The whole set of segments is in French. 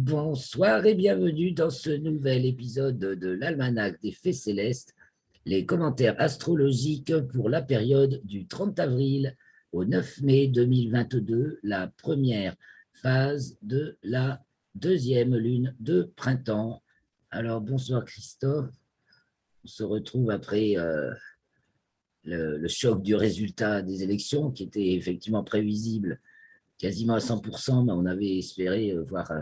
Bonsoir et bienvenue dans ce nouvel épisode de l'Almanach des Faits Célestes, les commentaires astrologiques pour la période du 30 avril au 9 mai 2022, la première phase de la deuxième lune de printemps. Alors bonsoir Christophe, on se retrouve après le choc du résultat des élections qui était effectivement prévisible quasiment à 100%, mais on avait espéré voir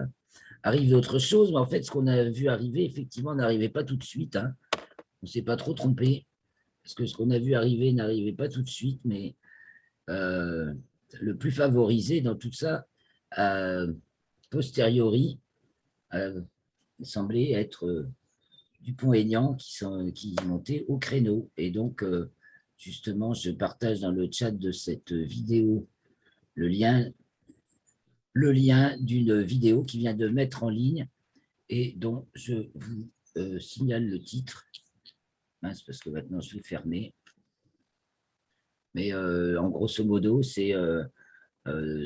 arriver autre chose. Mais en fait, ce qu'on a vu arriver, effectivement, n'arrivait pas tout de suite. Hein. On ne s'est pas trop trompé, parce que ce qu'on a vu arriver n'arrivait pas tout de suite, mais euh, le plus favorisé dans tout ça, posteriori, semblait être Dupont-Aignan qui montait au créneau. Et donc, justement, je partage dans le chat de cette vidéo le lien d'une vidéo qui vient de mettre en ligne et dont je vous signale le titre. Mince, parce que maintenant je vais fermer. Mais en grosso modo, c'est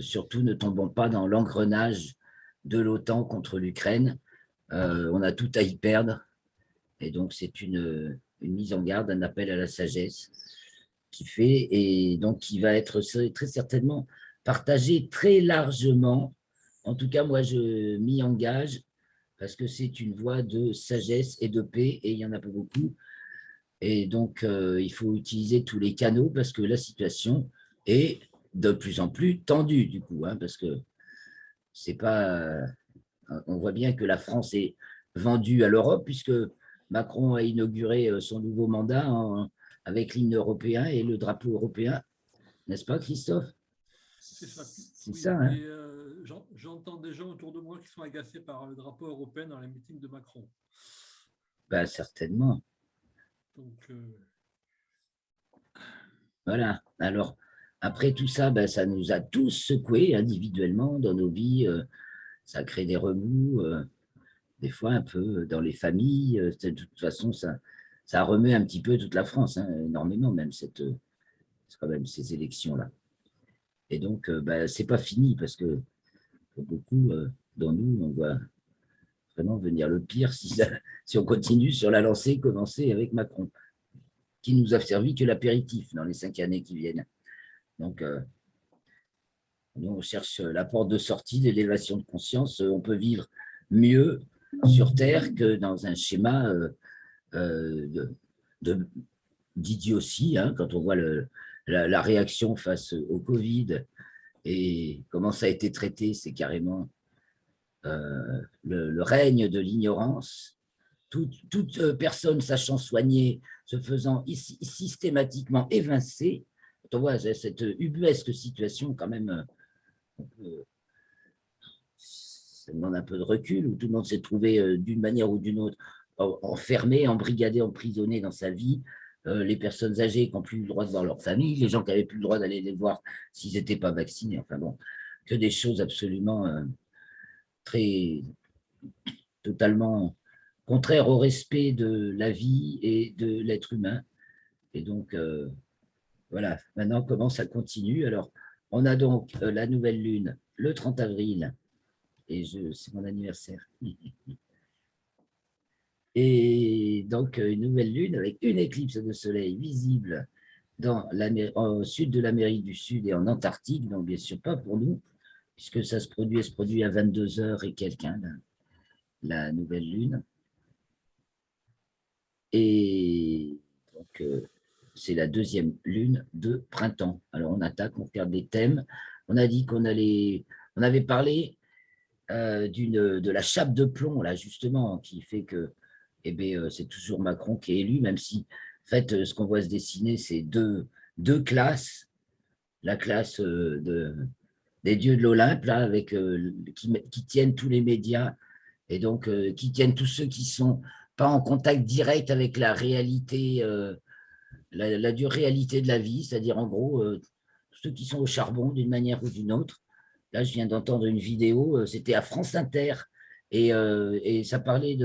surtout ne tombons pas dans l'engrenage de l'OTAN contre l'Ukraine. On a tout à y perdre. Et donc, c'est une mise en garde, un appel à la sagesse qui fait, et donc qui va être très certainement partagé très largement. En tout cas, moi, je m'y engage parce que c'est une voie de sagesse et de paix, et il n'y en a pas beaucoup. Et donc, il faut utiliser tous les canaux parce que la situation est de plus en plus tendue, du coup, hein, parce que c'est pas. On voit bien que la France est vendue à l'Europe, puisque Macron a inauguré son nouveau mandat avec l'hymne européen et le drapeau européen, n'est-ce pas, Christophe? C'est ça, C'est oui. ça, hein? Et j'entends des gens autour de moi qui sont agacés par le drapeau européen dans les meetings de Macron. Ben, certainement. Donc, Voilà. Alors, après tout ça, ben, ça nous a tous secoués individuellement dans nos vies. Ça crée des remous, des fois un peu dans les familles. De toute façon, ça remet un petit peu toute la France, hein, énormément même, quand même ces élections-là. Et donc, ben, c'est pas fini parce que pour beaucoup dans nous, on voit vraiment venir le pire si on continue sur la lancée commencée avec Macron, qui nous a servi que l'apéritif dans les 5 années qui viennent. Donc, nous, on cherche la porte de sortie, l'élévation de conscience. On peut vivre mieux sur Terre que dans un schéma d'idiotie, hein, quand on voit la réaction face au Covid et comment ça a été traité, c'est carrément le règne de l'ignorance. Toute personne sachant soigner, se faisant systématiquement évincer, on voit cette ubuesque situation quand même, ça demande un peu de recul, où tout le monde s'est trouvé d'une manière ou d'une autre enfermé, embrigadé, emprisonné dans sa vie. Les personnes âgées qui n'ont plus le droit de voir leur famille, les gens qui n'avaient plus le droit d'aller les voir s'ils n'étaient pas vaccinés. Enfin bon, que des choses absolument très totalement contraires au respect de la vie et de l'être humain. Et donc, voilà, maintenant, comment ça continue? Alors, on a donc la nouvelle lune le 30 avril, et c'est mon anniversaire. Et donc, une nouvelle lune avec une éclipse de soleil visible au sud de l'Amérique du Sud et en Antarctique, donc bien sûr pas pour nous, puisque ça se produit à 22 heures et quelqu'un, la nouvelle lune. Et donc, c'est la deuxième lune de printemps. Alors, on attaque, on regarde des thèmes. On a dit on avait parlé de la chape de plomb, là, justement, qui fait que eh bien, c'est toujours Macron qui est élu, même si, en fait, ce qu'on voit se dessiner, c'est deux classes. La classe des dieux de l'Olympe, là, qui tiennent tous les médias, et donc qui tiennent tous ceux qui sont pas en contact direct avec la réalité, la dure réalité de la vie, c'est-à-dire en gros, ceux qui sont au charbon d'une manière ou d'une autre. Là, je viens d'entendre une vidéo, c'était à France Inter, et ça parlait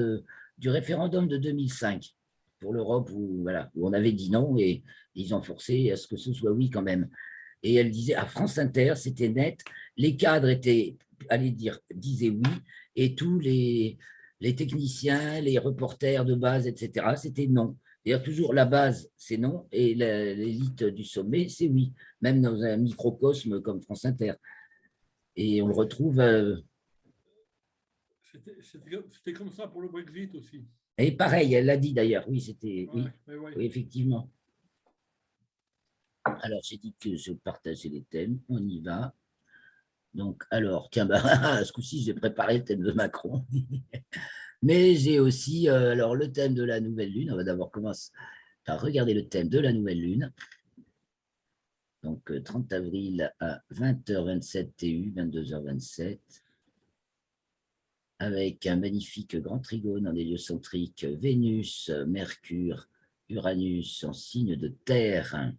du référendum de 2005 pour l'Europe, voilà, où on avait dit non, et ils ont forcé à ce que ce soit oui quand même. Et elle disait, à France Inter, c'était net, les cadres étaient disaient oui, et tous les techniciens, les reporters de base, etc., c'était non. D'ailleurs, toujours la base, c'est non, et l'élite du sommet, c'est oui, même dans un microcosme comme France Inter. Et on le retrouve. C'était comme ça pour le Brexit aussi. Et pareil, elle l'a dit d'ailleurs, oui, c'était. Oui, Ouais. oui, effectivement. Alors, j'ai dit que je partageais les thèmes, on y va. Donc, alors, tiens, bah, ce coup-ci, j'ai préparé le thème de Macron. Mais j'ai aussi alors, le thème de la nouvelle lune. On va d'abord commencer par regarder le thème de la nouvelle lune. Donc, 30 avril à 20h27 TU, 22h27, avec un magnifique grand trigone en héliocentrique, Vénus, Mercure, Uranus en signe de terre.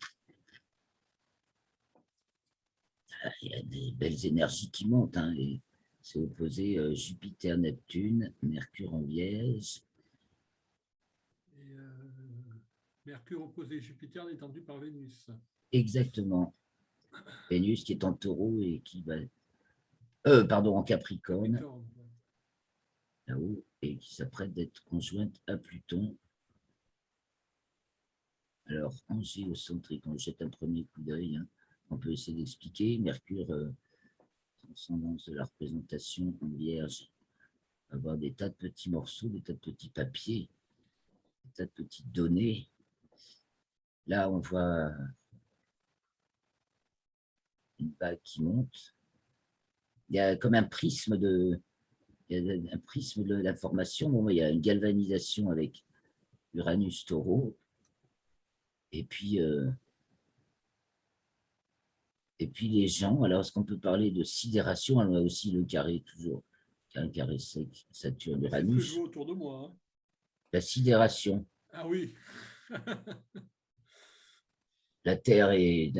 Il y a des belles énergies qui montent. Hein, et c'est opposé Jupiter, Neptune, Mercure en Vierge. Et Mercure opposé Jupiter détendu par Vénus. Exactement. Vénus qui est en taureau et qui va. Pardon, en Capricorne. Là-haut, et qui s'apprête d'être conjointe à Pluton. Alors, en géocentrique, on jette un premier coup d'œil. Hein. On peut essayer d'expliquer. Mercure, transcendance de la représentation en Vierge, avoir des tas de petits morceaux, des tas de petits papiers, des tas de petites données. Là, on voit une vague qui monte. Il y a comme un prisme de l'information. Bon, il y a une galvanisation avec Uranus taureau. Et puis les gens, alors est-ce qu'on peut parler de sidération? On a aussi le carré, toujours, un carré sec, Saturne, Uranus. C'est ce que je vois autour de moi. Hein. La sidération. Ah oui. La Terre est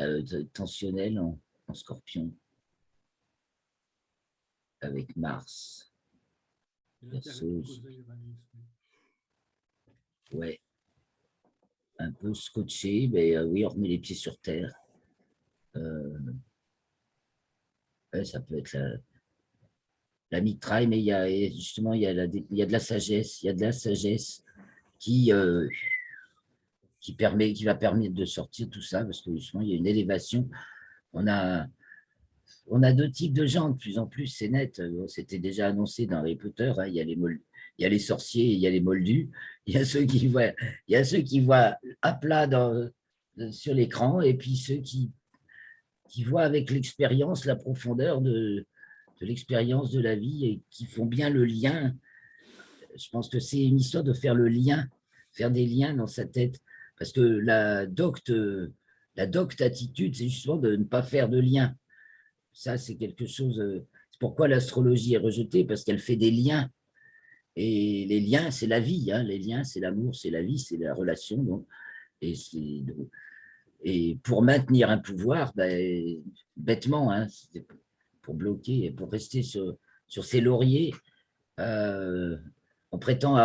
tensionnelle en Scorpion, avec Mars. Ouais. Un peu scotché, mais oui, on remet les pieds sur terre. Ouais, ça peut être la mitraille, mais il y a justement il y a de la sagesse, il y a de la sagesse qui va permettre de sortir tout ça, parce que justement il y a une élévation. On a deux types de gens, de plus en plus, c'est net. C'était déjà annoncé dans Harry Potter. Hein, il y a les sorciers, il y a les moldus. Il y a ceux qui voient à plat sur l'écran, et puis ceux qui voient avec l'expérience la profondeur de l'expérience de la vie et qui font bien le lien. Je pense que c'est une histoire de faire le lien, faire des liens dans sa tête. Parce que la docte attitude, c'est justement de ne pas faire de lien. Ça, c'est quelque chose. C'est pourquoi l'astrologie est rejetée, parce qu'elle fait des liens. Et les liens, c'est la vie. Hein. Les liens, c'est l'amour, c'est la vie, c'est la relation. Donc, et pour maintenir un pouvoir, ben, bêtement, hein, pour bloquer, pour rester sur ses lauriers, on prétend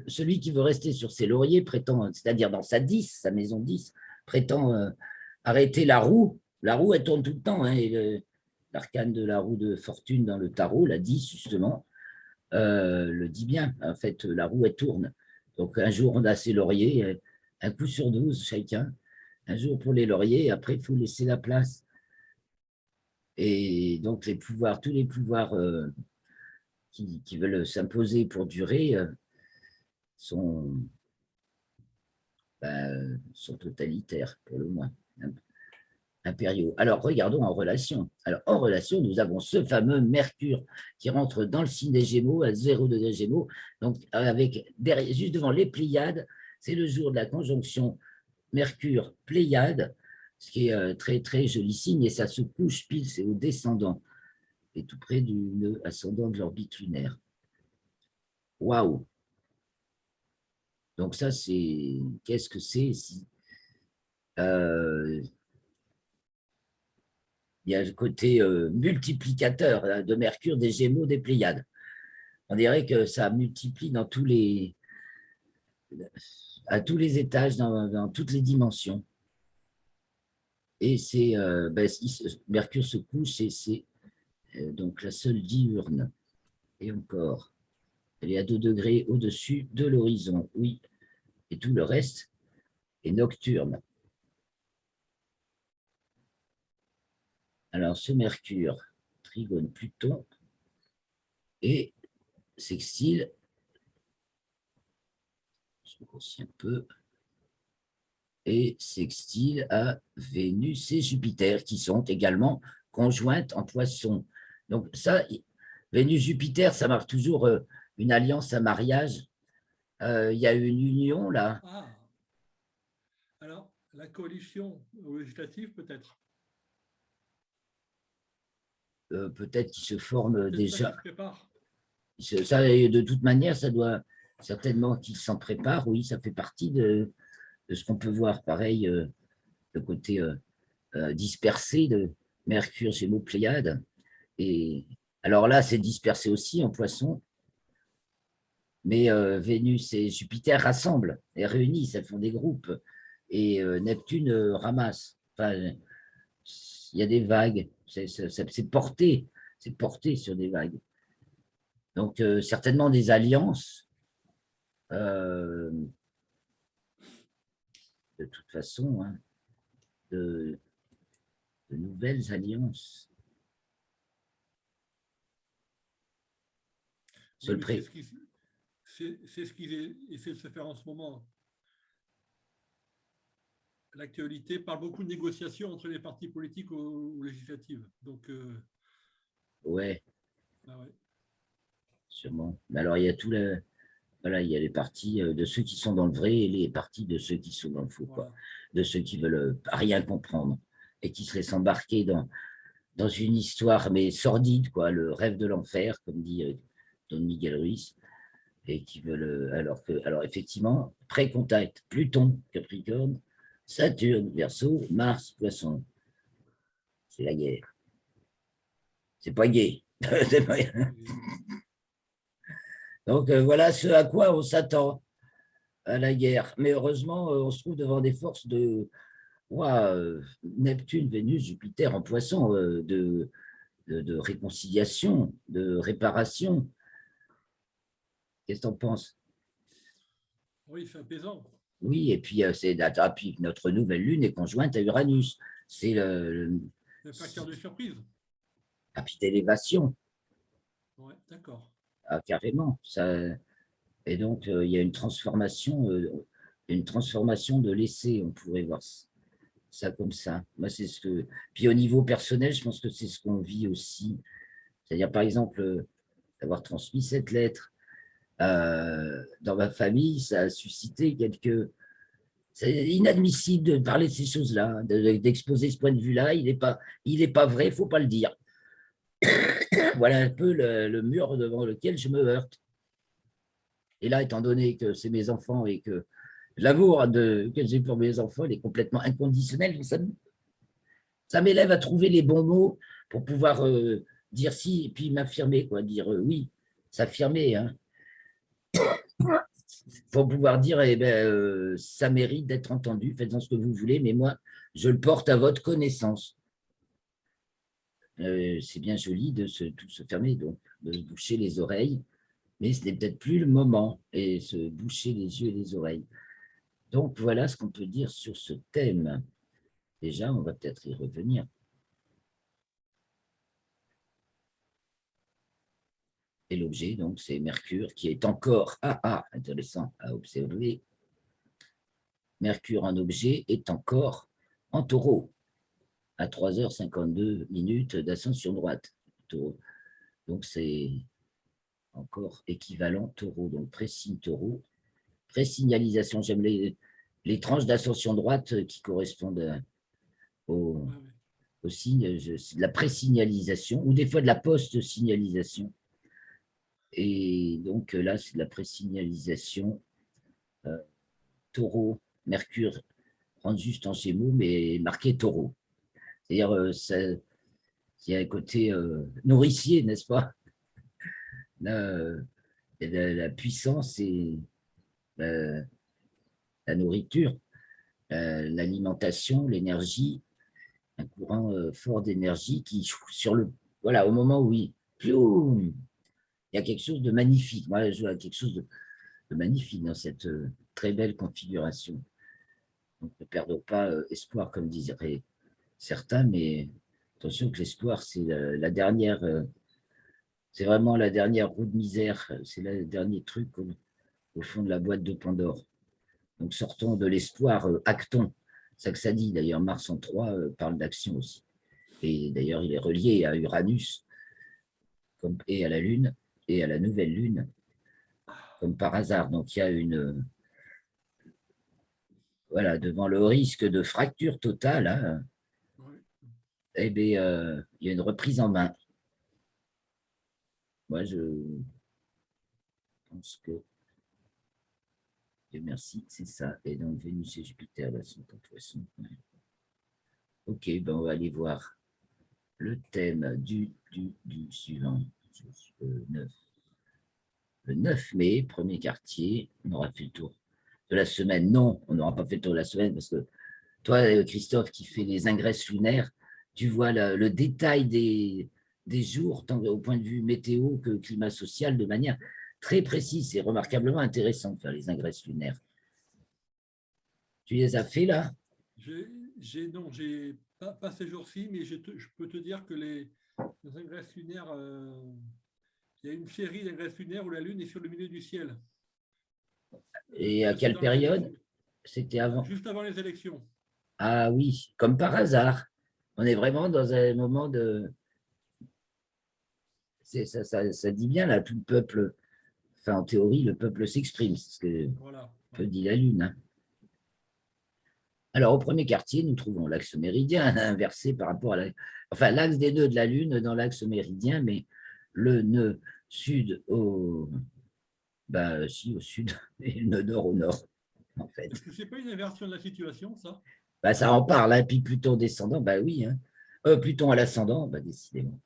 celui qui veut rester sur ses lauriers prétend, c'est-à-dire dans sa 10, sa maison 10, prétend arrêter la roue. La roue, elle tourne tout le temps. Hein, et l'arcane de la roue de fortune dans le tarot, la 10 justement, le dit bien. En fait, la roue, elle tourne. Donc un jour, on a ses lauriers, un coup sur 12 chacun. Un jour pour les lauriers, après, il faut laisser la place. Et donc, tous les pouvoirs qui veulent s'imposer pour durer sont totalitaires, pour le moins, impériaux. Alors, regardons en relation. Alors, en relation, nous avons ce fameux Mercure qui rentre dans le signe des Gémeaux, à 0 degré Gémeaux, donc juste devant les Pléiades, c'est le jour de la conjonction Mercure-Pléiade, ce qui est très, très joli signe, et ça se couche pile, c'est au descendant, et tout près du nœud ascendant de l'orbite lunaire. Waouh! Donc ça, qu'est-ce que c'est il y a le côté multiplicateur hein, de Mercure, des Gémeaux, des Pléiades. On dirait que ça multiplie à tous les étages, dans toutes les dimensions. Et Mercure se couche et c'est donc la seule diurne, et encore, elle est à 2 degrés au-dessus de l'horizon, oui, et tout le reste est nocturne. Alors, ce Mercure, trigone Pluton, et sextile, je grossis un peu, et sextile à Vénus et Jupiter, qui sont également conjointes en Poisson. Donc ça, Vénus-Jupiter, ça marque toujours une alliance, un mariage. Il y a une union là, Ah, alors, la coalition aux législatives, peut-être. peut-être qui se forme Peut-être ça qui se déjà. prépare. Ça, de toute manière, ça doit certainement qu'ils s'en préparent. Oui, ça fait partie de ce qu'on peut voir. Pareil, le côté dispersé de Mercure, Gémeaux, Pléiades. Et alors là, c'est dispersé aussi en Poisson, mais Vénus et Jupiter rassemblent et réunissent, elles font des groupes. Et Neptune ramasse. Enfin, il y a des vagues, c'est porté sur des vagues. Donc, certainement des alliances, euh, de toute façon, hein, de, de nouvelles alliances. Oui, Seul mais pré. c'est ce qu'ils essaient de se faire en ce moment. L'actualité parle beaucoup de négociations entre les partis politiques aux législatives. Donc, Ouais, ah ouais, sûrement. Mais alors, il y a tout le. Voilà, il y a les partis de ceux qui sont dans le vrai et les partis de ceux qui sont dans le faux, quoi. voilà. De ceux qui veulent rien comprendre et qui seraient s'embarquer dans une histoire, mais sordide, quoi, le rêve de l'enfer, comme dit Don Miguel Ruiz, et qui veulent, alors effectivement, pré-contact, Pluton, Capricorne, Saturne, Verseau, Mars, Poisson, c'est la guerre. C'est pas gay. Donc voilà ce à quoi on s'attend à la guerre. Mais heureusement, on se trouve devant des forces de Neptune, Vénus, Jupiter en Poisson, de réconciliation, de réparation. Qu'est-ce que tu en penses? Oui, c'est apaisant. Oui, et puis, puis notre nouvelle lune est conjointe à Uranus. C'est Le facteur de surprise. la petite élévation, Ouais, d'accord. carrément. Ça, et donc, il y a une transformation de l'essai, on pourrait voir ça comme ça. Moi, c'est ce que. Puis au niveau personnel, je pense que c'est ce qu'on vit aussi. C'est-à-dire, par exemple, d'avoir transmis cette lettre dans ma famille, ça a suscité quelques. C'est inadmissible de parler de ces choses-là, d'exposer ce point de vue-là. Il est pas vrai, il ne faut pas le dire. Voilà un peu le mur devant lequel je me heurte. Et là, étant donné que c'est mes enfants et que l'amour que j'ai pour mes enfants, il est complètement inconditionnel, ça m'élève à trouver les bons mots pour pouvoir dire si et puis m'affirmer, quoi, dire oui, s'affirmer, hein, pour pouvoir dire eh ben, ça mérite d'être entendu, faites-en ce que vous voulez, mais moi, je le porte à votre connaissance. C'est bien joli de tout se fermer, donc de se boucher les oreilles, mais ce n'est peut-être plus le moment et se boucher les yeux et les oreilles. Donc voilà ce qu'on peut dire sur ce thème. Déjà, on va peut-être y revenir. Et l'objet, donc, c'est Mercure qui est encore, intéressant à observer. Mercure en objet est encore en taureau, à 3h52 d'ascension droite. Taureau. Donc, c'est encore équivalent taureau, donc présigne taureau. Présignalisation, j'aime les tranches d'ascension droite qui correspondent au, Ouais, ouais. au signe, c'est de la présignalisation ou des fois de la post-signalisation. Et donc là, c'est de la présignalisation. Euh, taureau, Mercure rentre juste en Gémeaux, mais marqué taureau. C'est-à-dire, il y a un côté nourricier, n'est-ce pas? La, la puissance et la, la nourriture, l'alimentation, l'énergie, un courant fort d'énergie qui, sur le, voilà, au moment où il y a quelque chose de magnifique. Moi, je vois quelque chose de magnifique dans cette très belle configuration. Donc, ne perdons pas espoir, comme diraient certains, mais attention que l'espoir, c'est la dernière, c'est vraiment la dernière roue de misère, c'est le dernier truc au fond de la boîte de Pandore. Donc, sortons de l'espoir, actons. C'est ça que ça dit. D'ailleurs, Mars en 3 parle d'action aussi. Et d'ailleurs, il est relié à Uranus et à la Lune et à la nouvelle Lune, comme par hasard. Donc, il y a voilà, devant le risque de fracture totale, hein, Ouais. eh bien, il y a une reprise en main. Moi, je pense que, Dieu merci, c'est ça. Et donc, Vénus et Jupiter, là, sont en poisson. Ouais. Ok, ben, on va aller voir le thème du suivant, 9. Le 9 mai, premier quartier, on aura fait le tour de la semaine. Non, on n'aura pas fait le tour de la semaine parce que toi, Christophe, qui fait les ingresses lunaires, tu vois le détail des jours, tant au point de vue météo que climat social, de manière très précise. C'est remarquablement intéressant de faire les ingresses lunaires. Tu les as fait là? Non, j'ai pas ces jours-ci, mais je peux te dire que les ingresses lunaires, il y a une série d'ingresses lunaires où la Lune est sur le milieu du ciel. Et à C'est quelle dans les période? élections, C'était avant. juste avant les élections. Ah oui, comme par hasard. On est vraiment dans un moment de. Ça dit bien là, tout le peuple, enfin en théorie, le peuple s'exprime, c'est ce que Voilà. peut Ouais. dire la Lune. Hein. Alors, au premier quartier, nous trouvons l'axe méridien inversé par rapport à enfin, l'axe des nœuds de la Lune dans l'axe méridien, mais le nœud sud si, au sud et le nœud nord au nord, en fait. Est-ce que c'est pas une inversion de la situation, ça? Ça en parle, hein, puis Pluton descendant, oui, hein. Pluton à l'ascendant, décidément.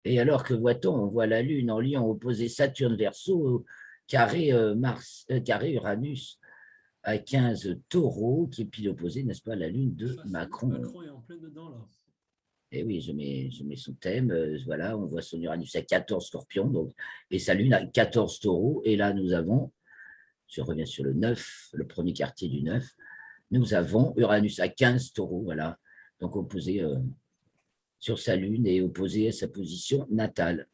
Et alors que voit-on? On voit la Lune en Lion opposé Saturne Verseau, carré Mars, carré Uranus à 15 taureaux, qui est pile opposé, n'est-ce pas, à la Lune de Ça, c'est Macron. Macron est en plein dedans, là. Et oui, je mets son thème. Voilà, on voit son Uranus à 14 scorpions, donc, et sa Lune à 14 taureaux. Et là, nous avons, je reviens sur le 9, le premier quartier du 9, nous avons Uranus à 15 taureaux, voilà, donc opposé sur sa Lune et opposé à sa position natale,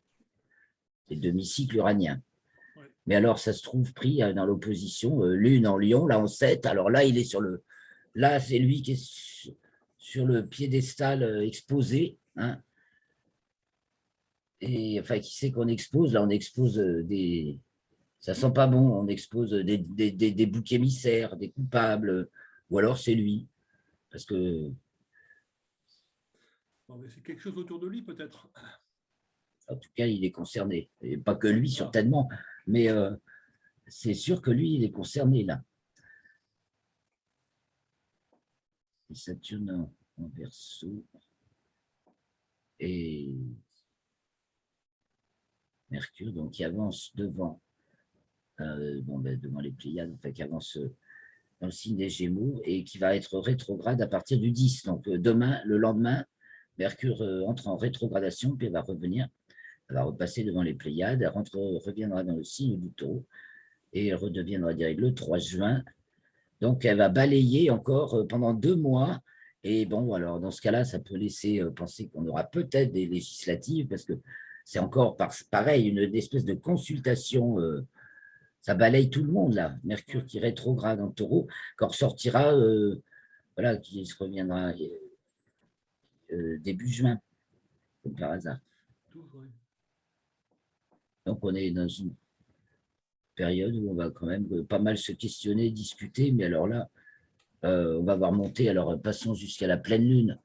c'est demi-cycle uranien. Ouais. Mais alors, ça se trouve pris dans l'opposition, Lune en Lion, là en 7. Alors là, il est sur le. Là, c'est lui qui est sur le piédestal exposé. Hein, et enfin, qui sait qu'on expose? Là, on expose des. Ça sent pas bon, on expose des boucs émissaires, des coupables, ou alors c'est lui. Parce que, Bon, c'est quelque chose autour de lui, peut-être. en tout cas, il est concerné. Et pas que lui, Voilà. certainement, mais c'est sûr que lui, il est concerné là. Et Saturne en Verseau. Et Mercure, donc qui avance devant, devant les Pléiades, enfin, qui avance dans le signe des Gémeaux et qui va être rétrograde à partir du 10. Donc demain, le lendemain, Mercure entre en rétrogradation, puis elle va revenir, elle va repasser devant les Pléiades, elle reviendra dans le signe du Taureau et elle redeviendra direct le 3 juin. Donc elle va balayer encore pendant 2 mois. Et bon, alors dans ce cas-là, ça peut laisser penser qu'on aura peut-être des législatives parce que c'est encore pareil, une espèce de consultation. Ça balaye tout le monde là. Mercure Ouais. qui rétrograde en taureau, qui ressortira, voilà, qui se reviendra début juin, comme par hasard. Tout, ouais. Donc on est dans une période où on va quand même pas mal se questionner, discuter, mais alors là, on va voir monter, alors passons jusqu'à la pleine lune.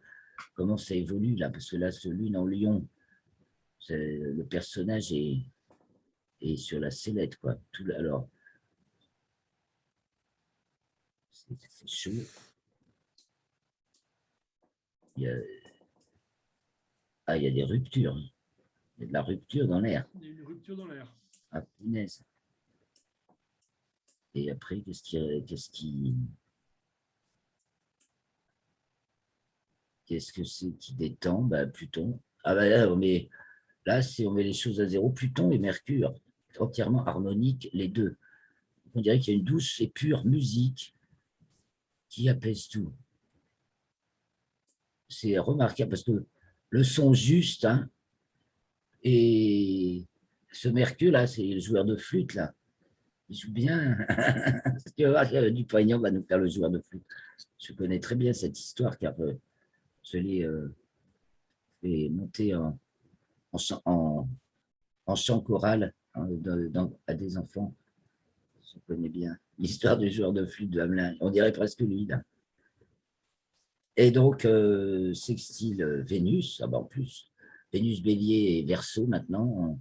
Comment ça évolue là? Parce que là, ce lune en lion, le personnage est sur la sellette, quoi. Alors, c'est chaud. Il y a, il y a des ruptures. Il y a de la rupture dans l'air. Il y a une rupture dans l'air. Ah, punaise. Et après, qu'est-ce que c'est qui détend? Pluton Ah ben là, on met les choses à zéro. Pluton et Mercure, entièrement harmoniques, les deux. On dirait qu'il y a une douce et pure musique qui apaise tout. C'est remarquable parce que le son juste, hein, et ce Mercure, là, c'est le joueur de flûte, là. Il joue bien. Tu vas voir, Dupont-Aignan va nous faire le joueur de flûte. Je connais très bien cette histoire car je l'ai fait monter en chant choral, hein, à des enfants. Je connais bien l'histoire du joueur de flûte de Hamelin. On dirait presque lui, là. Et donc, sextile Vénus, ah ben en plus, Vénus Bélier et Verseau maintenant,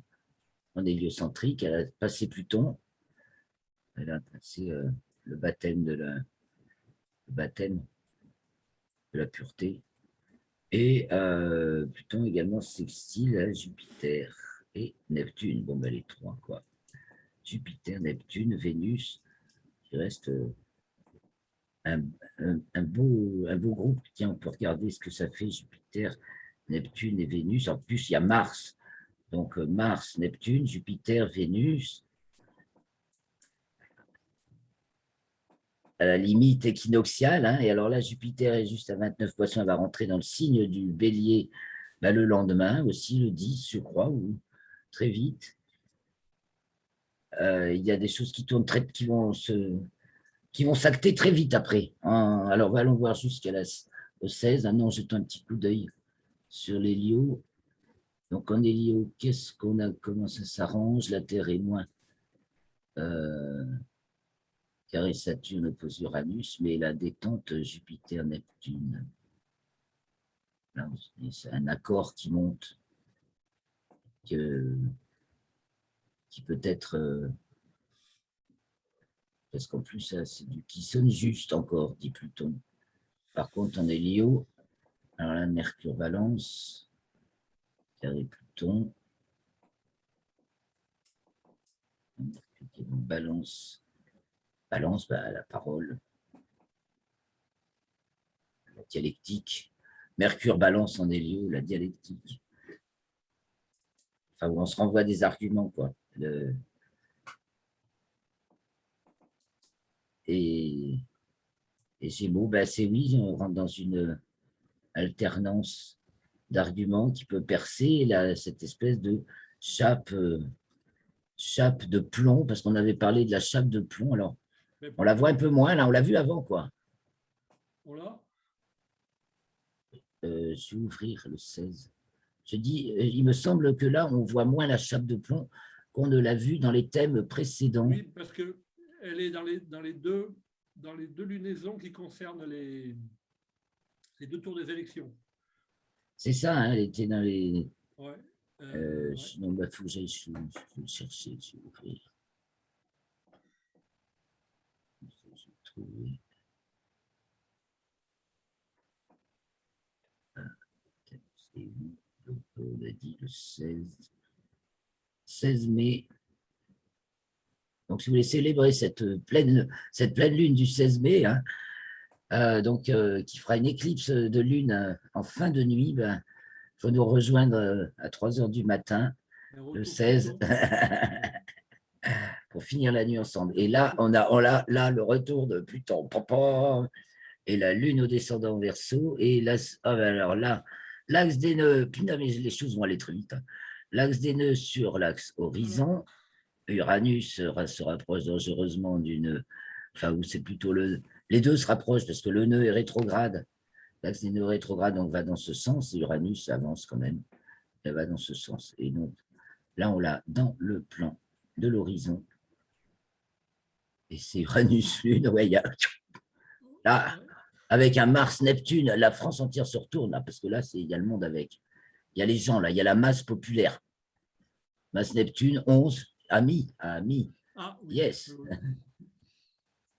en héliocentrique, elle a passé Pluton, elle a passé le baptême de la pureté, et Pluton également sextile à Jupiter et Neptune. Bon, ben les trois, quoi. Jupiter, Neptune, Vénus, il reste un, un beau groupe. Tiens, on peut regarder ce que ça fait, Jupiter, Neptune et Vénus. En plus, il y a Mars. Donc, Mars, Neptune, Jupiter, Vénus. À la limite équinoxiale. Hein, et alors là, Jupiter est juste à 29 poissons. Elle va rentrer dans le signe du bélier le lendemain, aussi le 10, je crois, ou très vite. Il y a des choses qui tournent qui vont s'acter très vite après. Hein. Alors, allons voir jusqu'à au 16. Ah non, jetons un petit coup d'œil sur les lios. Donc, en Hélio, qu'est-ce qu'on a, comment ça s'arrange? La Terre est moins carré Saturne oppose Uranus, mais la détente Jupiter-Neptune. C'est un accord qui monte, qui peut être, parce qu'en plus, c'est du qui sonne juste encore, dit Pluton. Par contre, en Hélio, alors là, Mercure Balance, carré Pluton, Balance, la parole, la dialectique. Mercure Balance en Hélio, la dialectique. Enfin, où on se renvoie des arguments, quoi. Et Gémeaux, ben c'est oui, on rentre dans une alternance d'arguments qui peut percer là, cette espèce de chape, chape de plomb, parce qu'on avait parlé de la chape de plomb. Alors, on la voit un peu moins, là, on l'a vu avant, quoi. Voilà. Je vais ouvrir le 16. Je dis, il me semble que là, on voit moins la chape de plomb qu'on ne l'a vu dans les thèmes précédents. Oui, parce qu'elle est dans les deux lunaisons qui concernent les deux tours des élections. C'est ça, hein, elle était dans les. Ouais. Non, il faut que j'aille chercher, je vais ouvrir. Je vais trouver. Donc, on a dit le 16 mai. Donc, si vous voulez célébrer cette pleine lune du 16 mai, hein, qui fera une éclipse de lune en fin de nuit, ben, il faut nous rejoindre à 3 heures du matin, le 16, pour finir la nuit ensemble. Et là, on a là le retour de Pluton. Et la lune au descendant Verseau. Et là, alors là, l'axe des nœuds, mais les choses vont aller très vite. Hein. L'axe des nœuds sur l'axe horizon. Uranus se rapproche dangereusement d'une. Enfin, où c'est plutôt les deux se rapprochent parce que le nœud est rétrograde. L'axe des nœuds rétrograde, donc va dans ce sens. Et Uranus avance quand même. Elle va dans ce sens. Et donc, là, on l'a dans le plan de l'horizon. Et c'est Uranus, Lune, ouais, là, avec un Mars-Neptune, la France entière se retourne, là, parce que là, il y a le monde avec. Il y a les gens, là, il y a la masse populaire. Masse-Neptune, 11, amis. Ah, oui. Yes.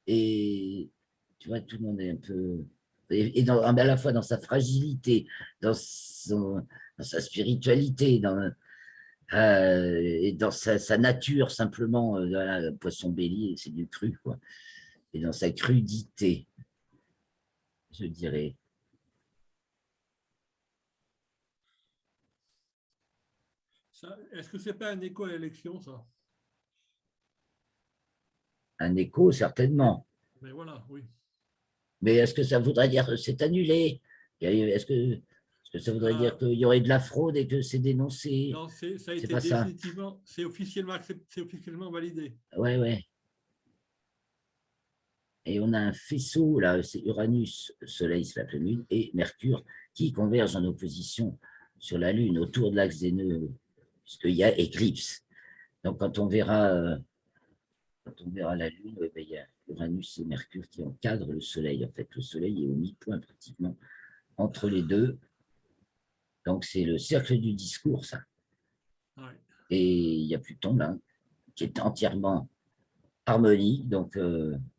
Et tu vois, tout le monde est un peu. Et à la fois dans sa fragilité, dans sa spiritualité, et dans sa nature, simplement, voilà, poisson bélier, c'est du cru, quoi. Et dans sa crudité, je dirais. Est-ce que c'est pas un écho à l'élection, ça? Un écho, certainement. Mais voilà, oui. Mais est-ce que ça voudrait dire que c'est annulé? Est-ce que ça voudrait dire Ah, qu'il y aurait de la fraude et que c'est dénoncé? non, ça a C'est été pas ça. définitivement, c'est officiellement validé. Ouais, ouais. Et on a un faisceau, là, c'est Uranus, Soleil, c'est la pleine Lune, et Mercure, qui convergent en opposition sur la Lune, autour de l'axe des nœuds, puisqu'il y a éclipse. Donc, quand on verra la Lune, ouais, ben, il y a Uranus et Mercure qui encadrent le Soleil. En fait, le Soleil est au mi-point pratiquement entre les deux. Donc, c'est le cercle du discours, ça. Ouais. Et il y a Pluton, là, qui est entièrement harmonique. Donc,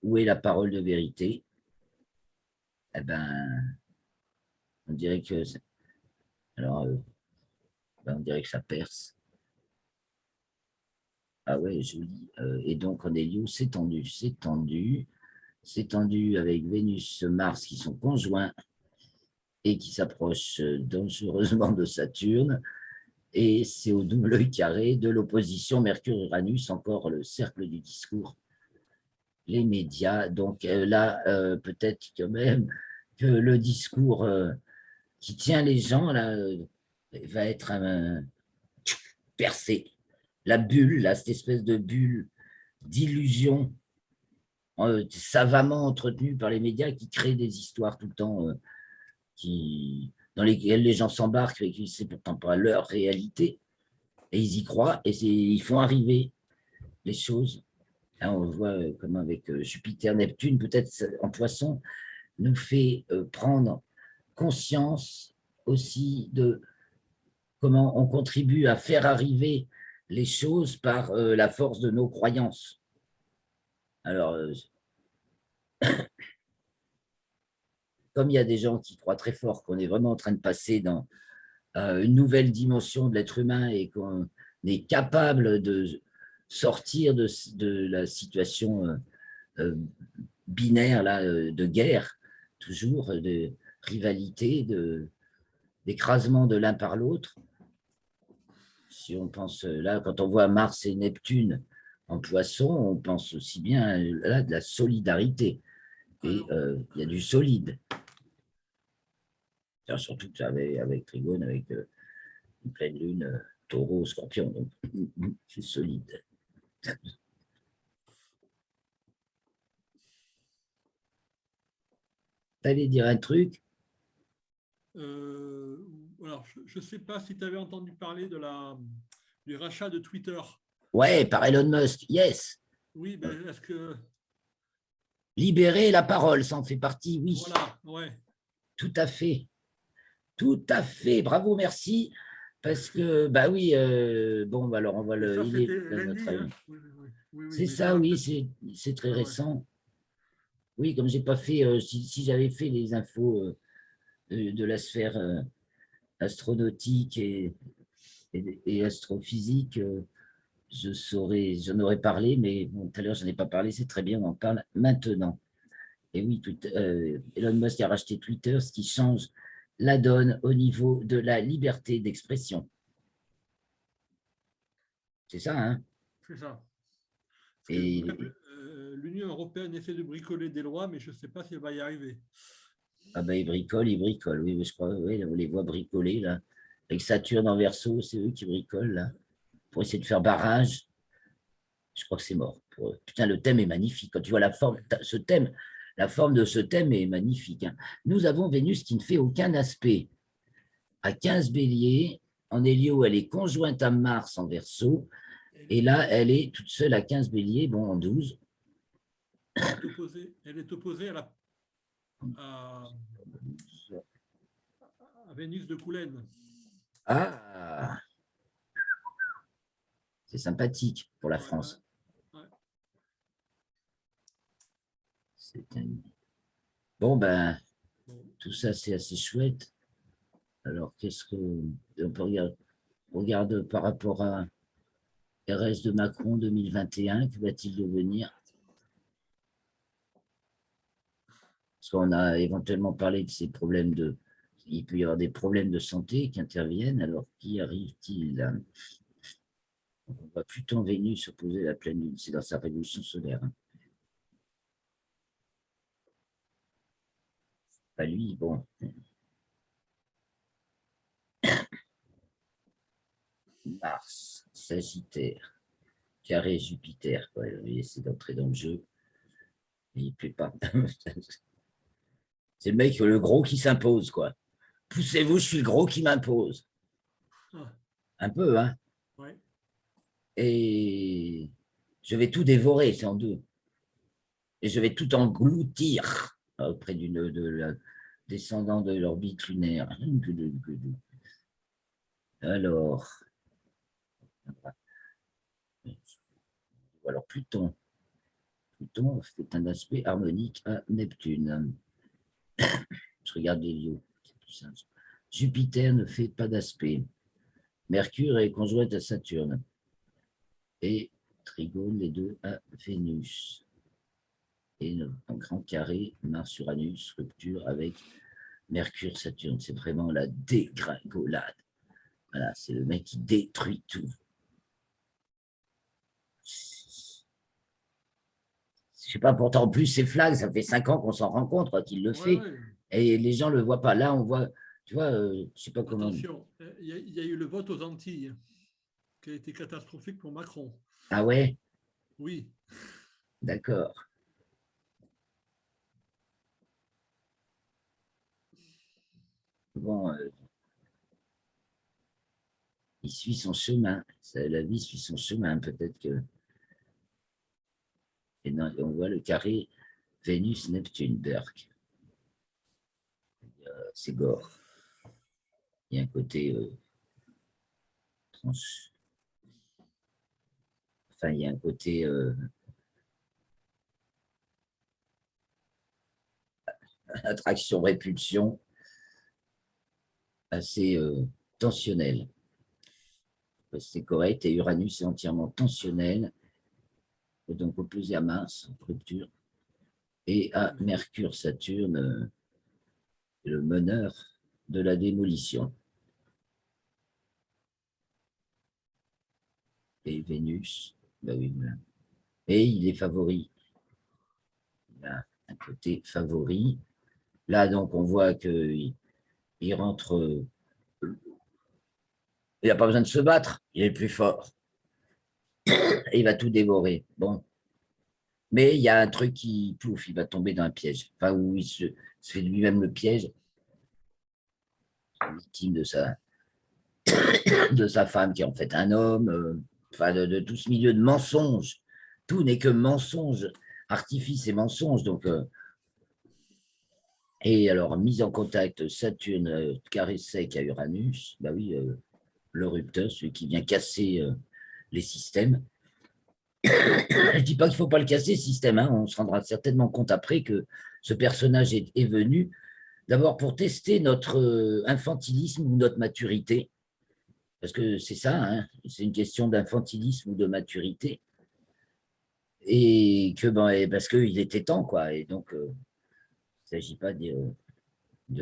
où est la parole de vérité? Eh ben, on dirait que, alors, ben, on dirait que ça perce. Ah ouais, joli. Et donc, en Hélio, c'est tendu, c'est tendu. C'est tendu avec Vénus, Mars qui sont conjoints et qui s'approchent dangereusement de Saturne. Et c'est au double carré de l'opposition Mercure-Uranus, encore le cercle du discours, les médias. Donc là, peut-être quand même que le discours qui tient les gens là, va être percé. La bulle, là, cette espèce de bulle d'illusion savamment entretenue par les médias qui crée des histoires tout le temps dans lesquelles les gens s'embarquent et qui c'est pourtant pas leur réalité. Et ils y croient et ils font arriver les choses. Là, on voit comme avec Jupiter, Neptune, peut-être en poisson, nous fait prendre conscience aussi de comment on contribue à faire arriver les choses par la force de nos croyances. Alors, comme il y a des gens qui croient très fort qu'on est vraiment en train de passer dans une nouvelle dimension de l'être humain et qu'on est capable de sortir de la situation euh, binaire là, de guerre, toujours, de rivalité, d'écrasement de l'un par l'autre. Si on pense là, quand on voit Mars et Neptune en poisson, on pense aussi bien là de la solidarité. Et Alors, il y a du solide. Surtout avec Trigone, avec une pleine lune, taureau, scorpion. Donc, c'est solide. T'allais dire un truc? euh, alors je ne sais pas si tu avais entendu parler du rachat de Twitter. Ouais, par Elon Musk, yes. Oui, ben, est-ce que. Libérer la parole, ça en fait partie, oui. Voilà, ouais. Tout à fait. Tout à fait. Bravo, merci. Parce que, bah oui, bon, bah alors on va Et ça, il est c'était notre lundi, hein? ami. Oui, oui, oui, oui, C'est mais tu ça, auras oui, peut-être. c'est très Ouais, ouais. récent. Oui, comme j'ai pas fait, si j'avais fait les infos de la sphère astronautique et astrophysique, j'en aurais parlé, mais bon, tout à l'heure, je n'en ai pas parlé, c'est très bien, on en parle maintenant. Et oui, Elon Musk a racheté Twitter, ce qui change la donne au niveau de la liberté d'expression. C'est ça, hein? C'est ça. Parce que Et même l'Union européenne essaie de bricoler des lois, mais je ne sais pas si elle va y arriver. ah ben, ils bricolent, oui, oui, je crois, oui, on les voit bricoler, là. Avec Saturne en verso, c'est eux qui bricolent, là, pour essayer de faire barrage. Je crois que c'est mort. Putain, le thème est magnifique. Quand tu vois ce thème, la forme de ce thème est magnifique, hein. Nous avons Vénus qui ne fait aucun aspect à 15 béliers. En Hélio, elle est conjointe à Mars en verso. Et là, elle est toute seule à 15 béliers, bon, en 12. Elle est opposée à, à Vénus de Coulène. Ah, c'est sympathique pour la Ouais, ouais, France. ouais. Un... Bon, ben, Bon. tout ça, c'est assez chouette. Alors, qu'est-ce que. On peut regarde par rapport à RS de Macron 2021, que va-t-il devenir? Parce qu'on a éventuellement parlé de ces problèmes de. Il peut y avoir des problèmes de santé qui interviennent. Alors, qui arrive-t-il? On voit Pluton, Vénus opposé à la pleine lune. C'est dans sa révolution solaire. Hein. Pas lui, bon. Mars, Sagittaire, carré Jupiter. Quoi. Il va essayer d'entrer dans le jeu. Mais il ne plaît pas. C'est le mec, le gros qui s'impose, quoi. Poussez-vous, je suis le gros qui m'impose. Ah, Un peu, hein. ouais. Et je vais tout dévorer, c'est en deux. Et je vais tout engloutir auprès de la descendant de l'orbite lunaire. Alors, Pluton. Pluton fait un aspect harmonique à Neptune. Je regarde les lieux. Jupiter ne fait pas d'aspect. Mercure est conjointe à Saturne. Et trigone les deux à Vénus. Et un grand carré, Mars-Uranus, rupture avec Mercure-Saturne. C'est vraiment la dégringolade. Voilà, c'est le mec qui détruit tout. Je sais pas, pourtant, en plus, c'est flag, ça fait 5 ans qu'on s'en rencontre, qu'il le Ouais, fait. ouais. Et les gens ne le voient pas. Là, on voit, tu vois, je sais pas comment. Attention, il y a eu le vote aux Antilles qui a été catastrophique pour Macron. Ah ouais, Oui. d'accord. Bon, il suit son chemin. La vie suit son chemin. Peut-être que. Et non, on voit le carré Vénus-Neptune, Berk. C'est gore. Il y a un côté tranche. Enfin, il y a un côté attraction-répulsion assez tensionnel. C'est correct. Et Uranus est entièrement tensionnel. Et donc opposé à Mars, rupture. Et à Mercure, Saturne, le meneur de la démolition. Et Vénus, ben oui, voilà. Et il est favori. Il a un côté favori. Là, donc, on voit qu'il rentre. Il n'a pas besoin de se battre, il est plus fort. Et il va tout dévorer. Bon. Mais il y a un truc qui, pouf, il va tomber dans un piège. Enfin, où il se fait lui-même le piège, victime de sa femme, qui est en fait un homme, enfin, de tout ce milieu de mensonges. Tout n'est que mensonge, artifice et mensonge. Donc, et alors, mise en contact Saturne, carré sec à Uranus, bah oui, le rupteur, celui qui vient casser les systèmes. Je ne dis pas qu'il ne faut pas le casser, ce système. Hein. On se rendra certainement compte après que ce personnage est venu d'abord pour tester notre infantilisme ou notre maturité. Parce que c'est ça, hein, c'est une question d'infantilisme ou de maturité. Et que parce qu'il était temps, quoi. Et donc, il ne s'agit pas de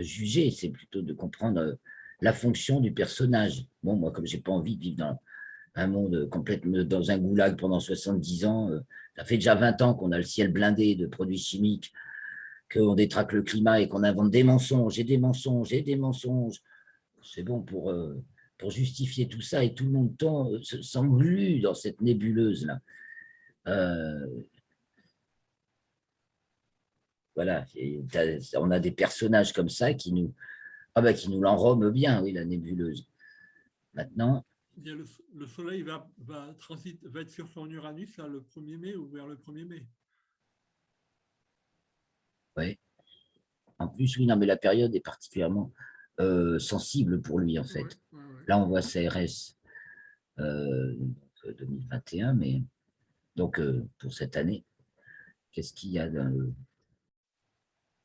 juger, c'est plutôt de comprendre la fonction du personnage. Bon, moi, comme je n'ai pas envie de vivre dans un monde complètement dans un goulag pendant 70 ans, ça fait déjà 20 ans qu'on a le ciel blindé de produits chimiques, qu'on détraque le climat et qu'on invente des mensonges et des mensonges et des mensonges. C'est bon pour justifier tout ça et tout le monde s'englue dans cette nébuleuse-là. Voilà, on a des personnages comme ça qui qui nous l'enrobent bien, oui, la nébuleuse. Maintenant, Il y a le Soleil va être sur son Uranus là, le 1er mai ou vers le 1er mai. oui. En plus, oui, non, mais la période est particulièrement sensible pour lui, en fait. Ouais, ouais, ouais. Là, on voit CRS 2021, mais donc pour cette année, qu'est-ce qu'il y a dans le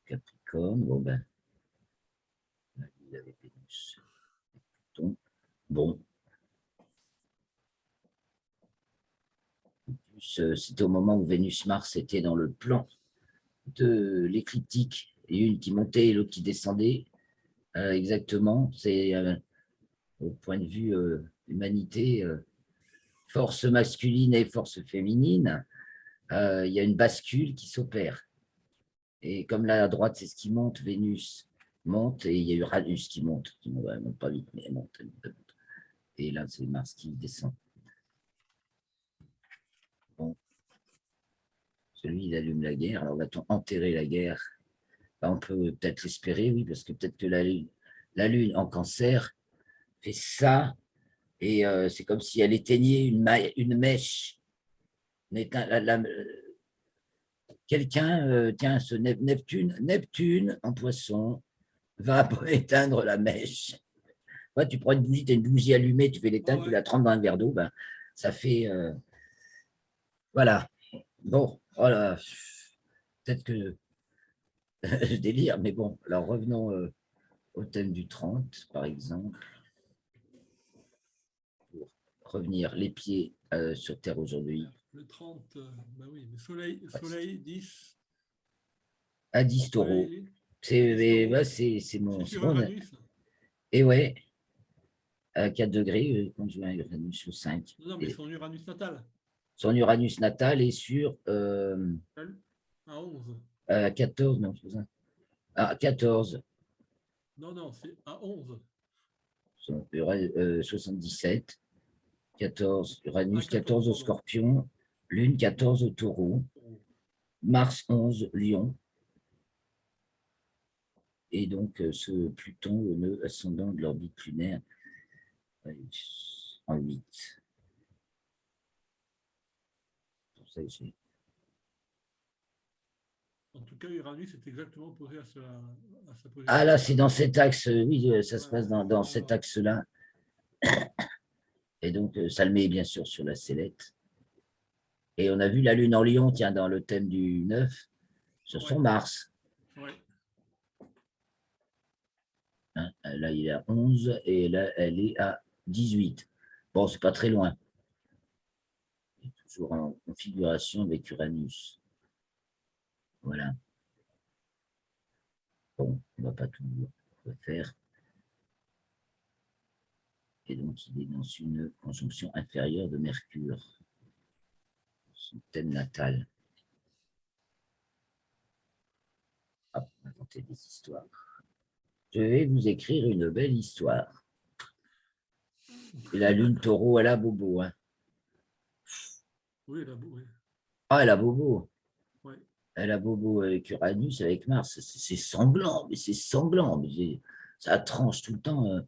Capricorne? Bon, ben, il avait Vénus. Bon, c'était au moment où Vénus-Mars était dans le plan de l'écliptique, et une qui montait et l'autre qui descendait. Exactement, c'est au point de vue humanité, force masculine et force féminine, il y a une bascule qui s'opère. Et comme là, à droite, c'est ce qui monte, Vénus monte, et il y a Uranus qui monte, elle monte pas vite, mais elle monte, elle monte, elle monte. Et là, c'est Mars qui descend. Bon, celui, il allume la guerre. Alors, va-t-on enterrer la guerre? Ben, on peut peut-être l'espérer, oui, parce que peut-être que la Lune en cancer fait ça, et c'est comme si elle éteignait une mèche. Quelqu'un, tiens, ce Neptune en poisson va éteindre la mèche. Ouais, tu prends une bougie, tu as une bougie allumée, tu fais l'éteindre, tu la trempes dans un verre d'eau, ben, ça fait. Voilà. Bon, voilà. Peut-être que je délire, mais bon. Alors revenons au thème du 30, par exemple, pour revenir les pieds sur Terre aujourd'hui. Le 30, ben oui, le soleil 10. À 10 taureaux. Soleil, 10 C'est taureaux. ouais, c'est C'est mon. sur Uranus. Et ouais, à 4 degrés, conjoint Uranus au 5. Non, mais Et son Uranus natal. son Uranus natal est sur À 11. 14, non, c'est ça. Ah, 14, Non, non, c'est à 11. 77, 14, À Uranus 14, 14 au pardon. Scorpion, Lune 14 au Taureau, Mars 11 Lion, et donc ce Pluton au nœud ascendant de l'orbite lunaire en 8. Pour ça, En tout cas, Uranus est exactement posé à sa ah position là, c'est dans natale. cet axe, oui, ça se Ouais, passe dans cet axe-là. Et donc, ça le met bien sûr sur la sellette. Et on a vu la Lune en Lion, tiens, dans le thème du 9, sur ouais, son Mars. ouais. Hein, là, il est à 11 et là, elle est à 18. Bon, c'est pas très loin. Il est toujours en configuration avec Uranus. Voilà. Bon, on ne va pas tout refaire. Et donc, il est dans une conjonction inférieure de Mercure, son thème natal. Hop, on va tenter des histoires. Je vais vous écrire une belle histoire. Et la Lune Taureau, elle a bobo. Hein. Oui, là, oui. Ah, elle a bobo. Ouais. Elle a bobo avec Uranus, avec Mars. C'est sanglant, mais c'est sanglant. Mais ça tranche tout le temps.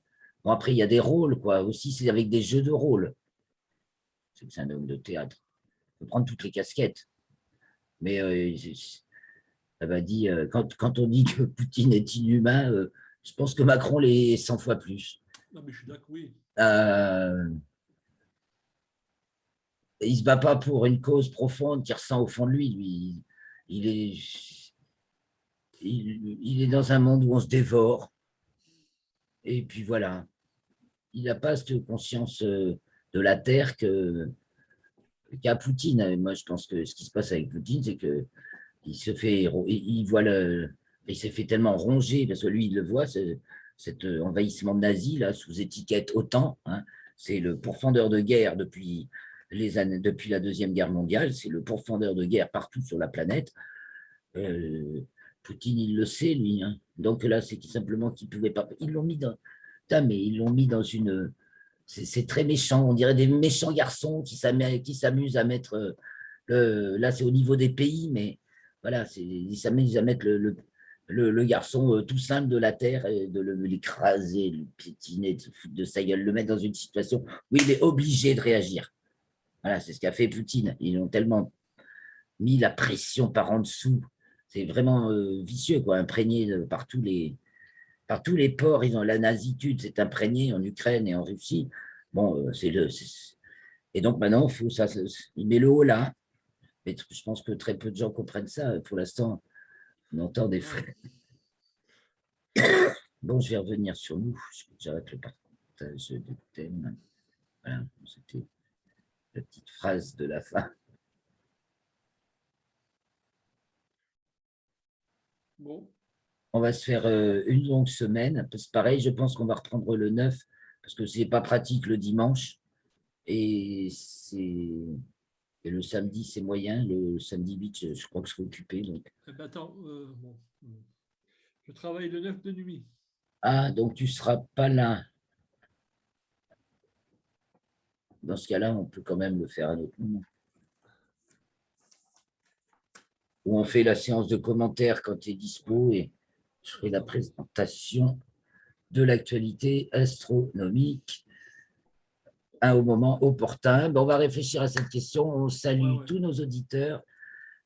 Bon, après, il y a des rôles, quoi. Aussi, c'est avec des jeux de rôle. C'est un homme de théâtre. Il peut prendre toutes les casquettes. Mais elle m'a dit, quand on dit que Poutine est inhumain, je pense que Macron l'est 100 fois plus. Non, mais je suis d'accord, oui. Il ne se bat pas pour une cause profonde qui ressent au fond de lui. Lui, il est, il est dans un monde où on se dévore. Et puis voilà. Il n'a pas cette conscience de la Terre qu'a Poutine. Et moi, je pense que ce qui se passe avec Poutine, c'est que il se fait, il voit il s'est fait tellement ronger parce que lui, il le voit, cet envahissement nazi là sous étiquette OTAN. Hein, c'est le pourfendeur de guerre depuis la Deuxième Guerre mondiale. C'est le pourfendeur de guerre partout sur la planète. Euh, Poutine, il le sait, lui. Hein. Donc là, c'est simplement qu'il ne pouvait pas. Ils l'ont mis dans. Putain, mais ils l'ont mis dans une. C'est très méchant. On dirait des méchants garçons qui s'amusent à mettre. Là, c'est au niveau des pays, mais voilà, ils s'amusent à mettre le garçon tout simple de la terre, et de l'écraser, le piétiner, de se foutre de sa gueule, le mettre dans une situation où il est obligé de réagir. Voilà, c'est ce qu'a fait Poutine. Ils ont tellement mis la pression par en dessous. C'est vraiment vicieux, quoi, imprégné par tous les ports. Ils ont la nazitude, c'est imprégné en Ukraine et en Russie. Bon, et donc maintenant, il met le haut là. Mais je pense que très peu de gens comprennent ça. Pour l'instant, on entend des Ouais. frais. Bon, je vais revenir sur nous. J'arrête le partage de thème. Voilà, c'était la petite phrase de la fin. Bon. On va se faire une longue semaine. Parce que pareil, je pense qu'on va reprendre le 9 parce que c'est pas pratique le dimanche. Et, et le samedi, c'est moyen. Le samedi 8, je crois que je serai occupé. Donc. Eh ben, attends, bon, je travaille le 9 de nuit. Ah, donc tu ne seras pas là. Dans ce cas-là, on peut quand même le faire à un autre moment. Ou on fait la séance de commentaires quand tu es dispo et je ferai la présentation de l'actualité astronomique au moment opportun. On va réfléchir à cette question. On salue tous nos auditeurs.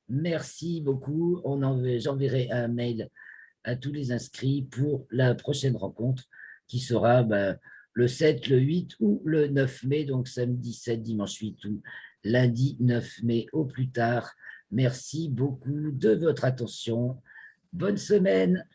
Merci beaucoup. J'enverrai un mail à tous les inscrits pour la prochaine rencontre qui sera le 7, le 8 ou le 9 mai, donc samedi 7, dimanche 8 ou lundi 9 mai au plus tard. Merci beaucoup de votre attention. Bonne semaine.